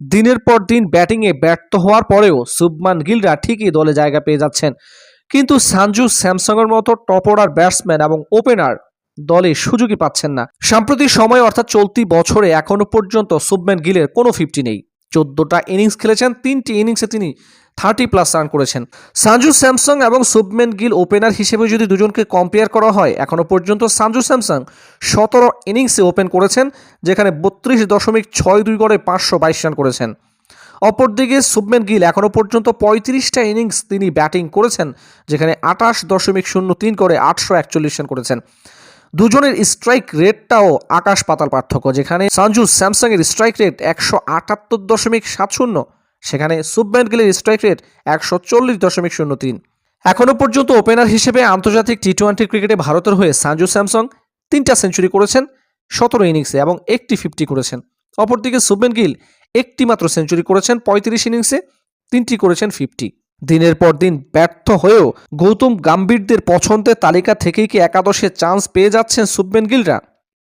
দিনের পর দিন ব্যাটিংয়ে ব্যর্থ হওয়ার পরেও শুভমান গিলরা ঠিকই দলে জায়গা পেয়ে যাচ্ছেন, কিন্তু সঞ্জু স্যামসংয়ের মতো টপ অর্ডার ব্যাটসম্যান এবং ওপেনার দলে সুযোগই পাচ্ছেন না। সাম্প্রতিক সময়ে অর্থাৎ চলতি বছরে এখনো পর্যন্ত শুভমান গিলের কোনো 50 নেই। 14টা ইনিংস খেলেছেন, 3টি ইনিংসে তিনি 30+ রান করেছেন। সঞ্জু স্যামসং এবং শুভমান গিল ওপেনার হিসেবে যদি দুজনকে কম্পেয়ার করা হয়, এখনো পর্যন্ত সঞ্জু স্যামসং 17 ইনিংসে ওপেন করেছেন, যেখানে 32.62 করে 522 রান করেছেন। অপরদিকে শুভমান গিল এখনও পর্যন্ত 35টা ইনিংস তিনি ব্যাটিং করেছেন, যেখানে 28.03 করে 841 রান করেছেন। দুজনের স্ট্রাইক রেটটাও আকাশ পাতাল পার্থক্য, যেখানে সঞ্জু স্যামসংয়ের স্ট্রাইক রেট 178.70, সেখানে শুভমান গিলের স্ট্রাইক রেট 140.03। এখনও পর্যন্ত ওপেনার হিসেবে আন্তর্জাতিক টি-20 ক্রিকেটে ভারতের হয়ে সঞ্জু স্যামসং 3টা সেঞ্চুরি করেছেন 17 ইনিংসে এবং একটি 50 করেছেন। অপরদিকে শুভমান গিল একটি মাত্র সেঞ্চুরি করেছেন 35 ইনিংসে, 3টি করেছেন 50। দিনের পর দিন ব্যর্থ হয়েও গৌতম গম্ভীরদের পছন্দের তালিকা থেকেই কি একাদশে চান্স পেয়ে যাচ্ছেন শুভমান গিলরা?